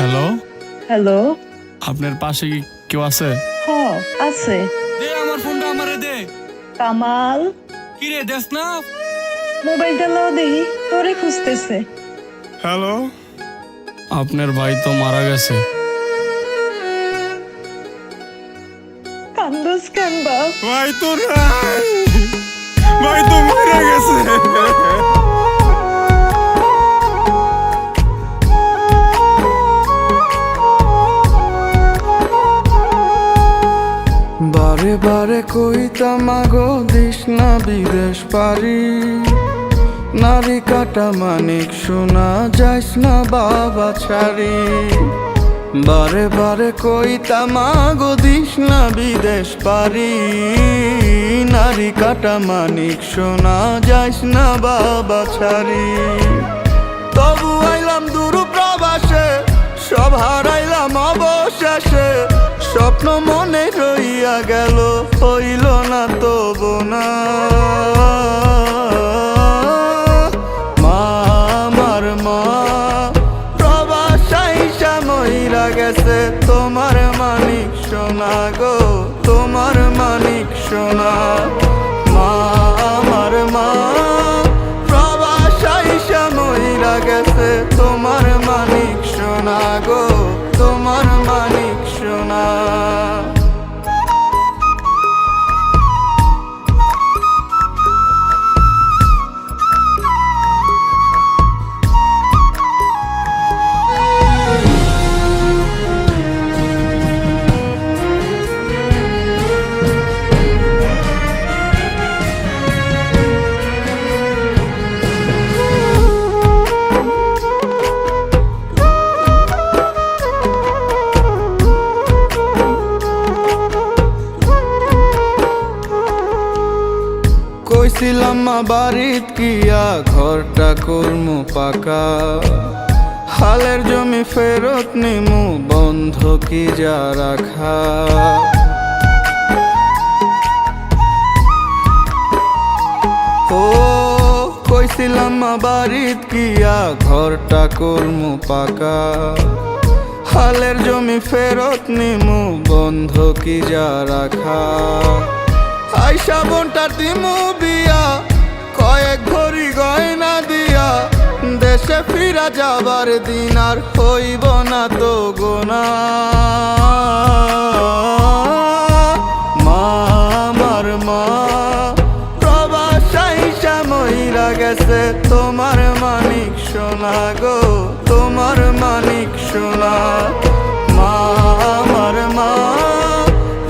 Hello, hello. আপনার পাশে কি কেউ আছে? হ, আছে। দে আমার ফোনটা আমারে দে। কামাল, কি রে দেখ না? মোবাইলটা লও দেখি, তোরে খুঁজতেছে। হ্যালো, আপনার ভাই তো মারা গেছে। কান্দোস কেন বাপ? ভাই তো নাই, ভাই তো মরে গেছে। বারে বারে কইতাম আগো দিস না বিদেশ পারি, নারী কাটা মানিক শোনা যাইস না বাবা ছাড়ি। বারে বারে কইতাম আগো দিস না বিদেশ পারি, নারী কাটা মানিক শোনা যাইস না বাবা ছাড়ি। তবু আইলাম দূর প্রবাসে, সব হারাইলাম অবশেষে, স্বপ্ন মনে রইয়া গেল হইল না তবু না। মা আমার মা প্রবাসাইসা মইরা গেছে, তোমার মানিক সোনা গো, তোমার মানিক সোনা। মা আমার মা প্রবাসাইসা মইরা গেছে, তোমার মানিক সোনা গো, তোমার মানিক সোনা। কইছিলাম মা বাড়িত কিয়া ঘরটা করমু পাকা, হালের জমি ফেরত নিমু বন্ধ কি যা রাখা। ও কইছিলাম মা বাড়িত কিয়া ঘরটা করমু পাকা, হালের জমি ফেরত নিমু বন্ধ কি যা রাখা। আইসা বোনটার দিমু বিয়া, কয়েক ভরি গয়না দিয়া, দেশে ফিরা যাবার দিন আর হইব না তো গোনা। মা আমার মা প্রবাসাইসা মইরা গেছে, তোমার মানিক সোনা গো, তোমার মানিক সোনা। মা আমার মা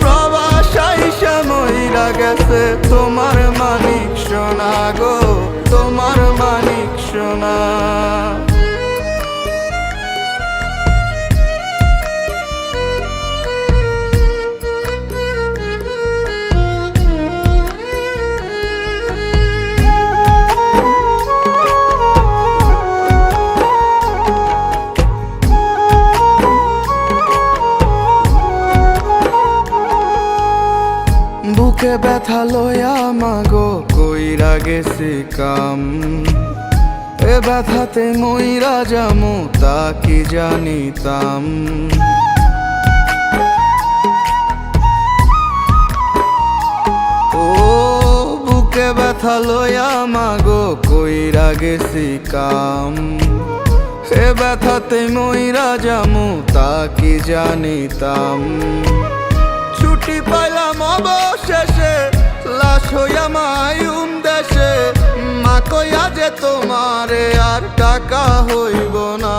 প্রবাসাইসা মইরা গেছে, তোমার মানিক সোনা গো, তোমার মানিক সোনা। বুকে ব্যথা লয়া মাগো কইরা গেছি কাম, এ ব্যথাতে মইরা যামু তা কি জানিতাম। ও বুকে ব্যথা লয়া মাগো কইরা গেছি কাম, এ ব্যথাতে মইরা যামু তা কি জানিতাম। ছুটি পাইলাম অবশেষে, লাশ হইয়া মায়ুম দেশে, মা কইয়া যে তোমারে আর টাকা হইব না।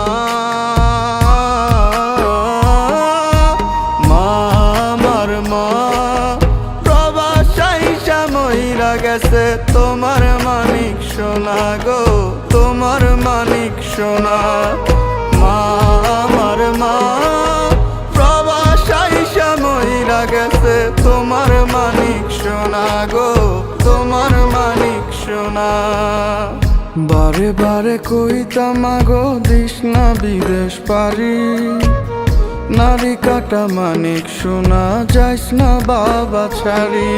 মা আমার মা প্রবাসাইসা মইরা গেছে, তোমার মানিক সোনা গো, তোমার মানিক সোনা। মা আমার মা প্রবাসাইসা মইরা গেছে, তোমার মানিক সোনা গো, তোমার মানিক সোনা। বারে বারে কইতাম আগো দিস না বিদেশ পারি, নারী কাটা মানিক সোনা যাইস না বাবা ছাড়ি।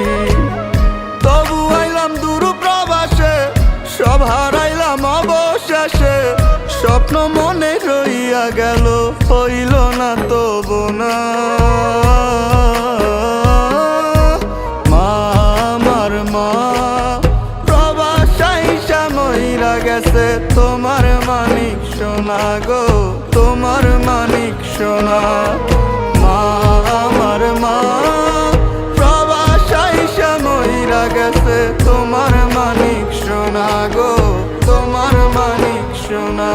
তবু আইলাম দূর প্রবাসে, সব হারাইলাম অবশেষে, স্বপ্ন মনে রই হইয়া গেল হইল না তো বোনা মা আমার মা প্রবাসাইসা মইরা গেছে তোমার মানিক সোনা গো তোমার মানিক সোনা মা আমার মা প্রবাসাইসা মইরা গেছে তোমার মানিক সোনা গো তোমার মানিক সোনা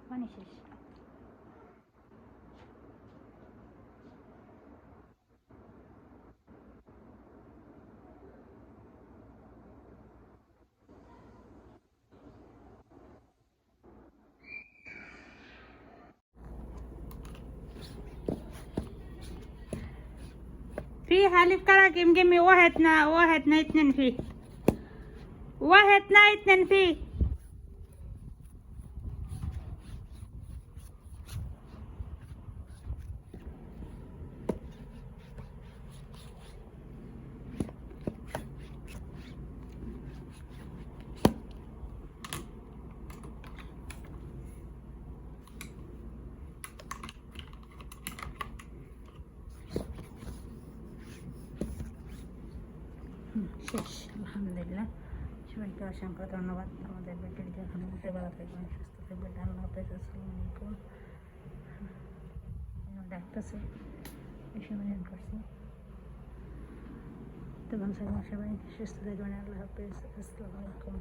পানি শেষ। في حليب كراكيم جمي واحدنا اتنين فيه واحدنا اتنين فيه শেষ আলহামদুলিল্লাহ। সবাইকে অসংখ্য ধন্যবাদ। আমাদের ভিডিওটি দেখার মধ্যে ভালো থাকবেন, সুস্থ থাকবেন। আল্লাহ হাফেজ, আসসালামু আলাইকুম। ডাকতেছে এই সময় করছি, তখন সবাই সুস্থ থাকবেন। আল্লাহ হাফেজ, আসসালামু আলাইকুম।